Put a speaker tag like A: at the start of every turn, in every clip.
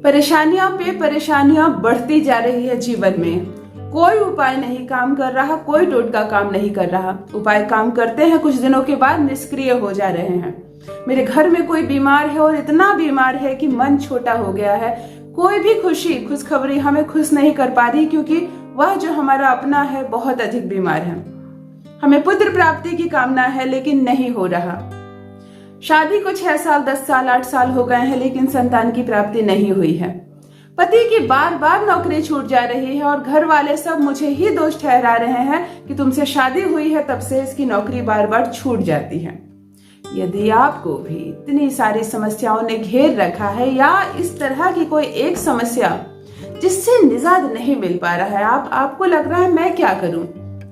A: परेशानियां पे परेशानियां बढ़ती जा रही है जीवन में। कोई उपाय नहीं काम कर रहा, कोई टोटका काम नहीं कर रहा। उपाय काम करते हैं, कुछ दिनों के बाद निष्क्रिय हो जा रहे हैं। मेरे घर में कोई बीमार है और इतना बीमार है कि मन छोटा हो गया है। कोई भी खुशखबरी हमें खुश नहीं कर पा रही, क्योंकि वह जो हमारा अपना है बहुत अधिक बीमार है। हमें पुत्र प्राप्ति की कामना है लेकिन नहीं हो रहा। शादी को 6 साल 10 साल 8 साल हो गए हैं लेकिन संतान की प्राप्ति नहीं हुई है। पति की बार बार नौकरी छूट जा रही है और घर वाले सब मुझे ही दोष ठहरा रहे हैं कि तुमसे शादी हुई है तब से इसकी नौकरी बार बार छूट जाती है। यदि आपको भी इतनी सारी समस्याओं ने घेर रखा है या इस तरह की कोई एक समस्या जिससे निजात नहीं मिल पा रहा है, आपको लग रहा है मैं क्या करूं,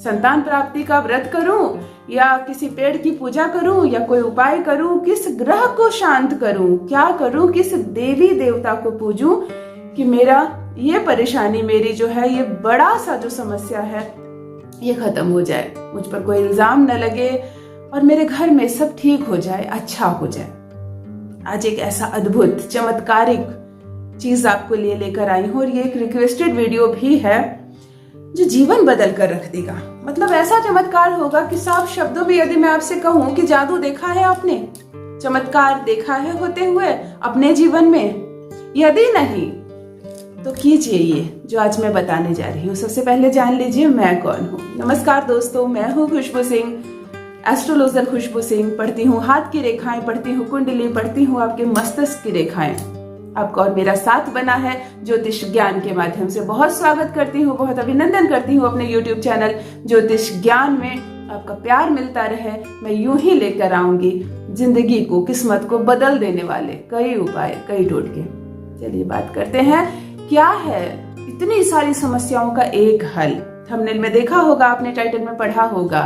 A: संतान प्राप्ति का व्रत करूं या किसी पेड़ की पूजा करूं या कोई उपाय करूं, किस ग्रह को शांत करूं, क्या करूं, किस देवी देवता को पूजूं कि मेरा ये परेशानी, मेरी जो है ये बड़ा सा जो समस्या है ये खत्म हो जाए, मुझ पर कोई इल्जाम न लगे और मेरे घर में सब ठीक हो जाए, अच्छा हो जाए। आज एक ऐसा अद्भुत चमत्कारिक चीज आपको लिए लेकर आई हूं और ये एक रिक्वेस्टेड वीडियो भी है जो जीवन बदल कर रख देगा। मतलब ऐसा चमत्कार होगा कि साफ शब्दों में यदि मैं आपसे कहूं कि जादू देखा है आपने, चमत्कार देखा है होते हुए अपने जीवन में? यदि नहीं तो कीजिए ये जो आज मैं बताने जा रही हूँ। सबसे पहले जान लीजिए मैं कौन हूँ। नमस्कार दोस्तों, मैं हूँ खुशबू सिंह, एस्ट्रोलॉजर खुशबू सिंह। पढ़ती हूँ हाथ की रेखाएं, पढ़ती हूँ कुंडली, पढ़ती हूँ आपके मस्तिष्क की रेखाएं। आपका और मेरा साथ बना है ज्योतिष ज्ञान के माध्यम से। बहुत स्वागत करती हूँ, बहुत अभिनंदन करती हूँ अपने YouTube चैनल ज्योतिष ज्ञान में। आपका प्यार मिलता रहे, मैं यूं ही लेकर आऊंगी जिंदगी को, किस्मत को बदल देने वाले कई उपाय, कई टोटके। चलिए बात करते हैं, क्या है इतनी सारी समस्याओं का एक हल। थंबनेल में देखा होगा आपने, टाइटल में पढ़ा होगा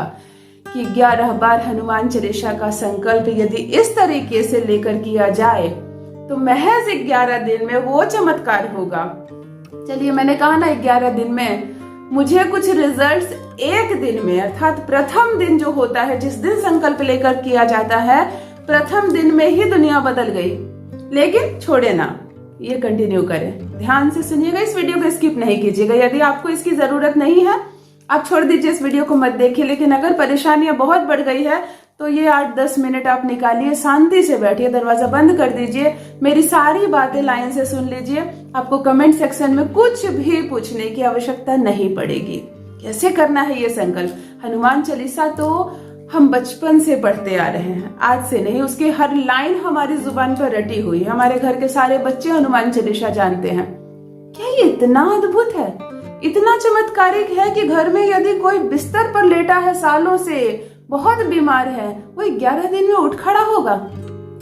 A: कि 11 बार हनुमान चालीसा का संकल्प यदि इस तरीके से लेकर किया जाए तो महज 11 दिन में वो चमत्कार होगा। चलिए, मैंने कहा ना 11 दिन में, मुझे कुछ रिजल्ट्स एक दिन में, अर्थात प्रथम दिन जो होता है, जिस दिन संकल्प लेकर किया जाता है, प्रथम दिन में ही दुनिया बदल गई। लेकिन छोड़े ना, ये कंटिन्यू करें, ध्यान से सुनिएगा, इस वीडियो को स्किप नहीं कीजिएगा। यदि आपको इसकी जरूरत नहीं है आप छोड़ दीजिए, इस वीडियो को मत देखिए। लेकिन अगर परेशानियां बहुत बढ़ गई है तो ये 8-10 मिनट आप निकालिए, शांति से बैठिए, दरवाजा बंद कर दीजिए, मेरी सारी बातें लाइन से सुन लीजिए। आपको कमेंट सेक्शन में कुछ भी पूछने की आवश्यकता नहीं पड़ेगी। कैसे करना है ये संकल्प? हनुमान चालीसा तो हम बचपन से पढ़ते आ रहे हैं, आज से नहीं। उसकी हर लाइन हमारी जुबान पर रटी हुई है। हमारे घर के सारे बच्चे हनुमान चालीसा जानते हैं। क्या ये इतना अद्भुत है, इतना चमत्कारिक है कि घर में यदि कोई बिस्तर पर लेटा है, सालों से बहुत बीमार है, वो 11 दिन में उठ खड़ा होगा?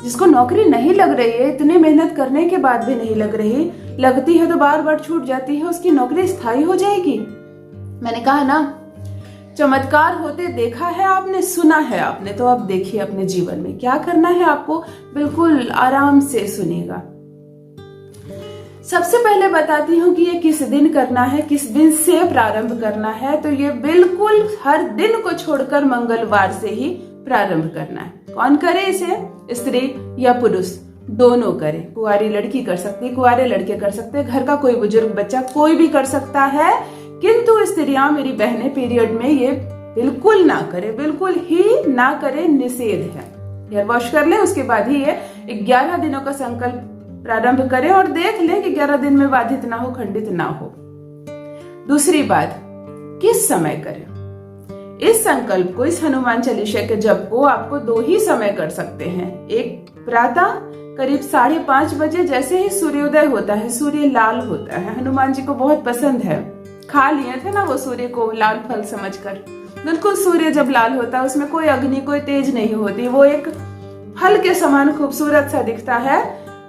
A: जिसको नौकरी नहीं लग रही है, इतने मेहनत करने के बाद भी नहीं लग रही, लगती है तो बार बार छूट जाती है, उसकी नौकरी स्थायी हो जाएगी। मैंने कहा ना, चमत्कार होते देखा है आपने, सुना है आपने, तो अब देखिए अपने जीवन में क्या करना है आपको। बिल्कुल आराम से सुनिएगा। सबसे पहले बताती हूँ कि ये किस दिन करना है, किस दिन से प्रारंभ करना है। तो ये बिल्कुल हर दिन को छोड़कर मंगलवार से ही प्रारंभ करना है। कौन करे इसे? स्त्री या पुरुष दोनों करें। कुंवारी लड़की कर सकती है, कुंवारे लड़के कर सकते हैं, घर का कोई बुजुर्ग बच्चा कोई भी कर सकता है। किंतु स्त्रियां, मेरी बहनें, पीरियड में ये बिल्कुल ना करे, बिल्कुल ही ना करे, निषेध है। हेयर वॉश कर ले, उसके बाद ही ये 11 दिनों का संकल्प प्रारंभ करें और देख लें कि 11 दिन में बाधित ना हो, खंडित ना हो। दूसरी बात, किस समय करें इस संकल्प को? इस हनुमान चालीसा के जप को आपको 2 ही समय कर सकते हैं। एक प्रातः करीब 5:30 बजे, जैसे ही सूर्योदय होता है, सूर्य लाल होता है, हनुमान जी को बहुत पसंद है, खा लिए थे ना वो सूर्य को लाल फल समझकर। बिल्कुल सूर्य जब लाल होता है उसमें कोई अग्नि, कोई तेज नहीं होती, वो एक फल के समान खूबसूरत सा दिखता है।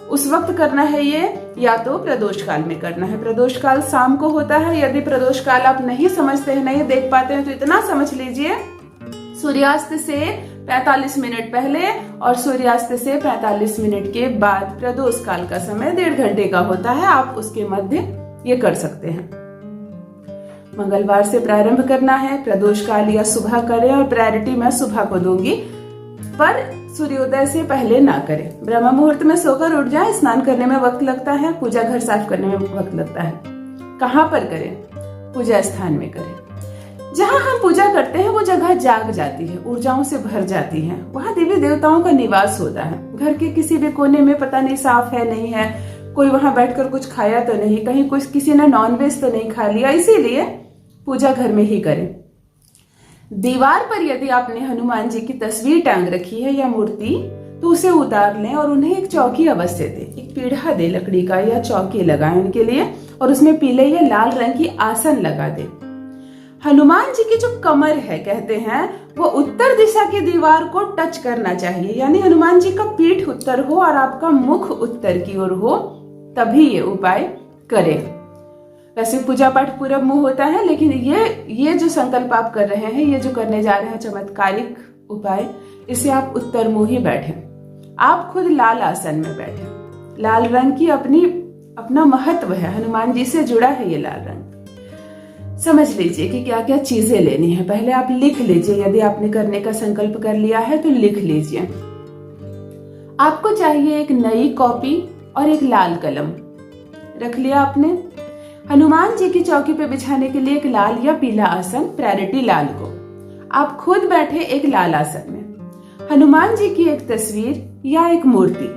A: उस वक्त करना है ये, या तो प्रदोष काल में करना है। प्रदोष काल शाम को होता है। यदि प्रदोष काल आप नहीं समझते हैं, नहीं देख पाते हैं, तो इतना समझ लीजिए, सूर्यास्त से 45 मिनट पहले और सूर्यास्त से 45 मिनट के बाद प्रदोष काल का समय 1.5 घंटे का होता है। आप उसके मध्य ये कर सकते हैं। मंगलवार से प्रारंभ करना है, प्रदोष काल या सुबह करें, और प्रायोरिटी मैं सुबह को दूंगी। पर सूर्योदय से पहले ना करें। ब्रह्म मुहूर्त में सोकर उठ जाए, स्नान करने में वक्त लगता है, पूजा घर साफ करने में वक्त लगता है। कहाँ पर करें? पूजा स्थान में करें। जहाँ हम पूजा करते हैं वो जगह जाग जाती है, ऊर्जाओं से भर जाती है, वहाँ देवी देवताओं का निवास होता है। घर के किसी भी कोने में पता नहीं साफ है नहीं है, कोई वहां बैठकर कुछ खाया तो नहीं, कहीं कुछ किसी ने नॉनवेज तो नहीं खा लिया, इसीलिए पूजा घर में ही करें। दीवार पर यदि आपने हनुमान जी की तस्वीर टांग रखी है या मूर्ति, तो उसे उतार लें और उन्हें एक चौकी अवश्य दे, एक पीढ़ा दे लकड़ी का या चौकी लगाएं उनके लिए, और उसमें पीले या लाल रंग की आसन लगा दे। हनुमान जी की जो कमर है, कहते हैं वो उत्तर दिशा की दीवार को टच करना चाहिए, यानी हनुमान जी का पीठ उत्तर हो और आपका मुख उत्तर की ओर हो, तभी ये उपाय करें। वैसे पूजा पाठ पूरब मुंह होता है, लेकिन ये जो संकल्प आप कर रहे हैं, ये जो करने जा रहे हैं चमत्कारिक उपाय, इसे आप उत्तर मुंह ही बैठे। आप खुद लाल आसन में बैठे। लाल रंग की अपना महत्व है, हनुमान जी से जुड़ा है ये लाल रंग। समझ लीजिए कि क्या क्या चीजें लेनी है। पहले आप लिख लीजिए, यदि आपने करने का संकल्प कर लिया है तो लिख लीजिए। आपको चाहिए एक नई कॉपी और एक लाल कलम। रख लिया आपने। हनुमान जी की चौकी पे बिछाने के लिए एक लाल या पीला आसन, प्रायोरिटी लाल को। आप खुद बैठे एक लाल आसन में। हनुमान जी की एक तस्वीर या एक मूर्ति।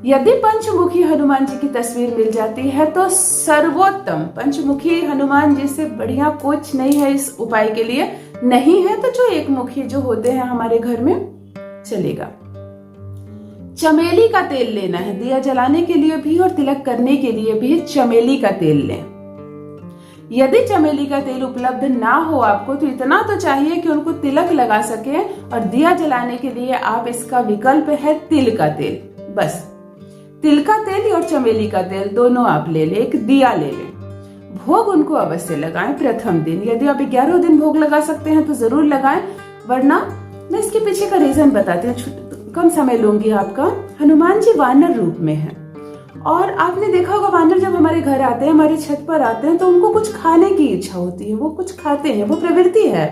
A: यदि पंचमुखी हनुमान जी की तस्वीर मिल जाती है तो सर्वोत्तम। पंचमुखी हनुमान जी से बढ़िया कुछ नहीं है इस उपाय के लिए। नहीं है तो जो एक मुखी जो होते हैं हमारे घर में, चलेगा। चमेली का तेल लेना है, दिया जलाने के लिए भी और तिलक करने के लिए भी चमेली का तेल लें। यदि चमेली का तेल उपलब्ध ना हो आपको, तो इतना तो चाहिए कि उनको तिलक लगा सके, और दिया जलाने के लिए आप इसका विकल्प है तिल का तेल। बस तिल का तेल और चमेली का तेल दोनों आप ले लें, एक दिया ले लें। भोग उनको अवश्य लगाएं प्रथम दिन। यदि आप 11 दिन भोग लगा सकते हैं तो जरूर लगाएं, वरना मैं इसके पीछे का रीजन बताती हूँ, कम समय लूंगी आपका। हनुमान जी वानर रूप में है, और आपने देखा होगा वानर जब हमारे घर आते हैं, हमारी छत पर आते हैं, तो उनको कुछ खाने की इच्छा होती है, वो कुछ खाते हैं, वो प्रवृत्ति है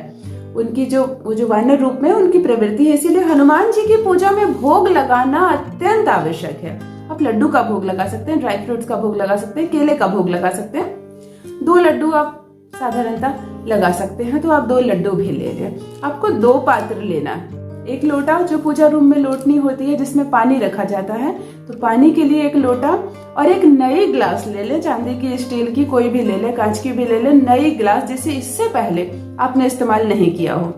A: उनकी, वो जो वानर रूप में उनकी प्रवृत्ति है। इसीलिए हनुमान जी की पूजा में भोग लगाना अत्यंत आवश्यक है। आप लड्डू का भोग लगा सकते हैं, ड्राई फ्रूट्स का भोग लगा सकते हैं, केले का भोग लगा सकते हैं। 2 लड्डू आप साधारणतः लगा सकते हैं, तो आप 2 लड्डू भी ले लें। आपको 2 पात्र लेना है। एक लोटा जो पूजा रूम में लोटनी होती है जिसमें पानी रखा जाता है, तो पानी के लिए एक लोटा, और एक नई ग्लास ले ले, चांदी की, स्टील की, कोई भी ले ले, कांच की भी ले ले, नई ग्लास जिसे इससे पहले आपने इस्तेमाल नहीं किया हो।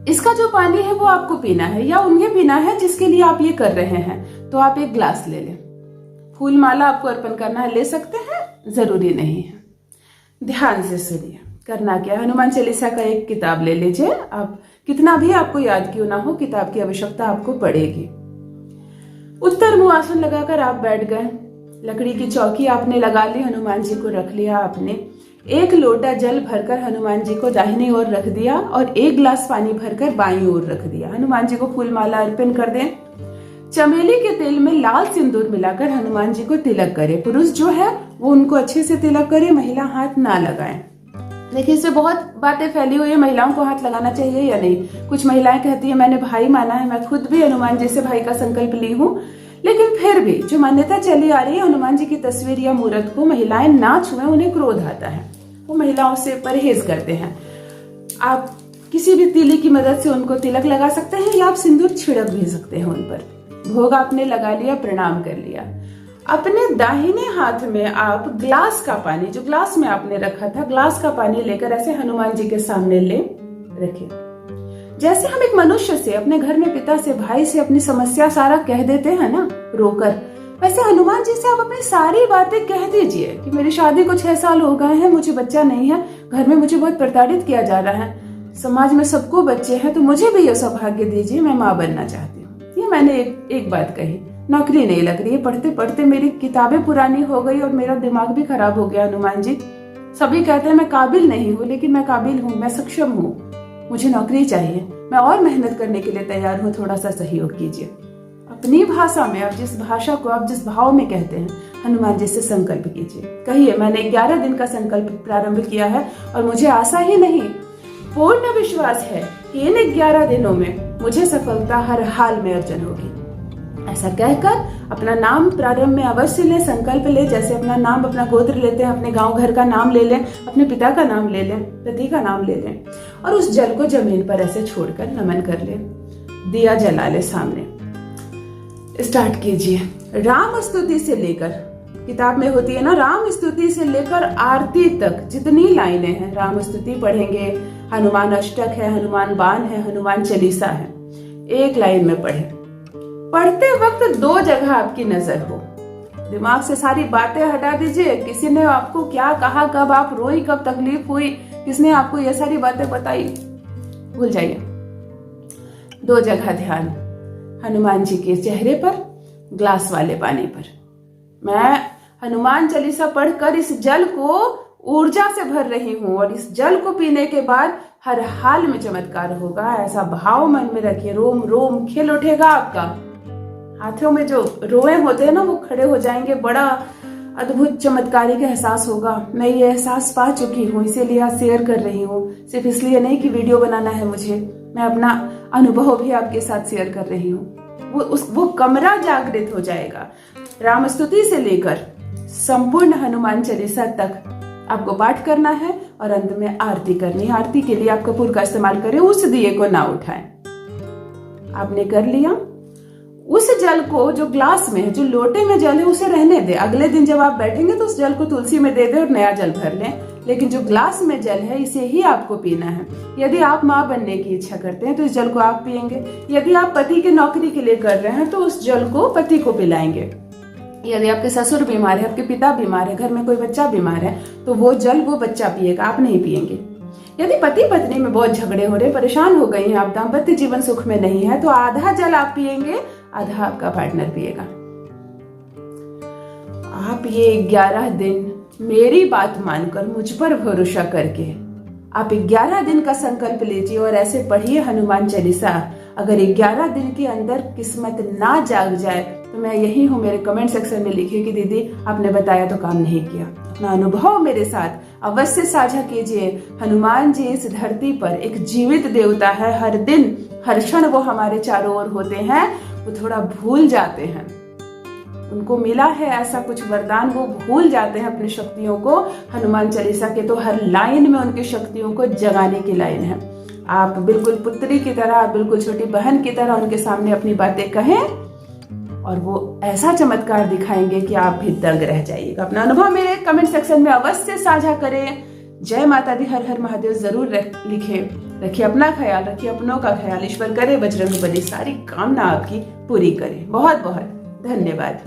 A: इसका जो पानी है वो आपको पीना है, या उन्हें पीना है जिसके लिए आप ये कर रहे हैं, तो आप एक ग्लास ले लें। फूल माला आपको अर्पण करना है, ले सकते हैं, जरूरी नहीं है। ध्यान से सुनिए। करना क्या, हनुमान चालीसा का एक किताब ले लीजिए। आप कितना भी आपको याद क्यों ना हो, किताब की आवश्यकता आपको पड़ेगी। उत्तर मुंह आसन लगाकर आप बैठ गए। लकड़ी की चौकी आपने लगा ली, हनुमान जी को रख लिया आपने। 1 लोटा जल भरकर हनुमान जी को दाहिनी ओर रख दिया, और 1 गिलास पानी भरकर बाईं ओर रख दिया। हनुमान जी को फूल माला अर्पण कर दें। चमेली के तेल में लाल सिंदूर मिलाकर हनुमान जी को तिलक करे। पुरुष जो है वो उनको अच्छे से तिलक करे, महिला हाथ ना लगाए। देखिए, इससे बहुत बातें फैली हुई है, महिलाओं को हाथ लगाना चाहिए या नहीं। कुछ महिलाएं कहती है मैंने भाई माना है, मैं खुद भी हनुमान जी से भाई का संकल्प ली हूँ, लेकिन फिर भी जो मान्यता चली आ रही है, हनुमान जी की तस्वीर या मूर्त को महिलाएं ना छुएं, उन्हें क्रोध आता है, वो महिलाओं से परहेज करते हैं। आप किसी भी तीली की मदद से उनको तिलक लगा सकते हैं, या आप सिंदूर छिड़क भी सकते हैं उन पर। भोग आपने लगा लिया, प्रणाम कर लिया। अपने दाहिने हाथ में आप ग्लास का पानी, जो ग्लास में आपने रखा था, ग्लास का पानी लेकर ऐसे हनुमान जी के सामने ले रखे। जैसे हम एक मनुष्य से, अपने घर में पिता से, भाई से अपनी समस्या सारा कह देते हैं ना रोकर, वैसे हनुमान जी से आप अपनी सारी बातें कह दीजिए कि मेरी शादी को 6 साल हो गए हैं, मुझे बच्चा नहीं है, घर में मुझे बहुत प्रताड़ित किया जा रहा है, समाज में सबको बच्चे हैं, तो मुझे भी ये सौभाग्य दीजिए, मैं माँ बनना चाहती हूँ। ये मैंने एक बात कही। नौकरी नहीं लग रही है, पढ़ते पढ़ते मेरी किताबें पुरानी हो गई और मेरा दिमाग भी खराब हो गया। हनुमान जी, सभी कहते हैं मैं काबिल नहीं हूँ, लेकिन मैं काबिल हूँ, मैं सक्षम हूँ, मुझे नौकरी चाहिए, मैं और मेहनत करने के लिए तैयार हूँ, थोड़ा सा सहयोग कीजिए। अपनी भाषा में, आप जिस भाषा को आप जिस भाव में कहते हैं, हनुमान जी से संकल्प कीजिए। कहिए मैंने 11 दिन का संकल्प प्रारंभ किया है, और मुझे आशा ही नहीं, पूर्ण विश्वास है कि इन 11 दिनों में मुझे सफलता हर हाल में अर्जन होगी। ऐसा कहकर अपना नाम प्रारंभ में अवश्य लें, संकल्प ले। जैसे अपना नाम, अपना गोत्र लेते हैं, अपने गांव घर का नाम ले लें, अपने पिता का नाम ले लें, पति का नाम ले लें और उस जल को जमीन पर ऐसे छोड़कर नमन कर लें। दिया जला ले सामने। स्टार्ट कीजिए। राम स्तुति से लेकर, किताब में होती है ना, राम स्तुति से लेकर आरती तक जितनी लाइनें हैं, राम स्तुति पढ़ेंगे, हनुमान अष्टक है, हनुमान बाण है, हनुमान चालीसा है, एक लाइन में पढ़े। पढ़ते वक्त दो जगह आपकी नजर हो, दिमाग से सारी बातें हटा दीजिए। किसी ने आपको क्या कहा, कब आप रोई, कब तकलीफ हुई, किसने आपको ये सारी बातें बताई, भूल जाइए। दो जगह ध्यान, हनुमान जी के चेहरे पर, ग्लास वाले पानी पर। मैं हनुमान चालीसा पढ़कर इस जल को ऊर्जा से भर रही हूं और इस जल को पीने के बाद हर हाल में चमत्कार होगा, ऐसा भाव मन में रखिए। रोम रोम खिल उठेगा आपका, हाथों में जो रोए होते हैं ना वो खड़े हो जाएंगे, बड़ा अद्भुत चमत्कारी का एहसास होगा। मैं ये एहसास पा चुकी हूँ, इसीलिए आज शेयर कर रही हूँ। सिर्फ इसलिए नहीं कि वीडियो बनाना है मुझे, मैं अपना अनुभव भी आपके साथ शेयर कर रही हूँ। वो कमरा जागृत हो जाएगा। राम स्तुति से लेकर संपूर्ण हनुमान चालीसा तक आपको पाठ करना है और अंत में आरती करनी है। आरती के लिए आप कपूर का इस्तेमाल करें, उस दिए को ना उठाएं। आपने कर लिया। उस जल को जो ग्लास में है, जो लोटे में जल है, उसे रहने दे। अगले दिन जब आप बैठेंगे तो उस जल को तुलसी में दे दे और नया जल भर लें। लेकिन जो ग्लास में जल है, इसे ही आपको पीना है। यदि आप माँ बनने की इच्छा करते हैं तो इस जल को आप पिएंगे। यदि आप पति की नौकरी के लिए कर रहे हैं तो उस जल को पति को पिलाएंगे। यदि आपके ससुर बीमार है, आपके पिता बीमार है, घर में कोई बच्चा बीमार है, तो वो जल वो बच्चा पिएगा, आप नहीं पिएंगे। यदि पति पत्नी में बहुत झगड़े हो रहे, परेशान हो गई हैं आप, दाम्पत्य जीवन सुख में नहीं है, तो आधा जल आप पिएंगे, आधा आपका पार्टनर पिएगा। आप ये 11 दिन मेरी बात मानकर, मुझ पर भरोसा करके आप 11 दिन का संकल्प लीजिए और ऐसे पढ़िए हनुमान चालीसा। अगर 11 दिन के अंदर किस्मत ना जाग जाए तो मैं यही हूँ, मेरे कमेंट सेक्शन में लिखिए कि दीदी आपने बताया तो काम नहीं किया। अपना अनुभव मेरे साथ अवश्य साझा कीजिए। हनुमान जी इस धरती पर एक जीवित देवता है। हर दिन हर क्षण वो हमारे चारों ओर होते हैं। वो थोड़ा भूल जाते हैं, उनको मिला है ऐसा कुछ वरदान, वो भूल जाते हैं अपनी शक्तियों को। हनुमान चालीसा के तो हर लाइन में उनकी शक्तियों को जगाने की लाइन है। आप बिल्कुल पुत्री की तरह, बिल्कुल छोटी बहन की तरह उनके सामने अपनी बातें कहें और वो ऐसा चमत्कार दिखाएंगे कि आप भी दंग रह जाइएगा। अपना अनुभव मेरे कमेंट सेक्शन में अवश्य साझा करें। जय माता दी, हर हर महादेव जरूर लिखें। रखिए अपना ख्याल, रखिए अपनों का ख्याल। ईश्वर करे बजरंग बली सारी कामना आपकी पूरी करे। बहुत बहुत धन्यवाद।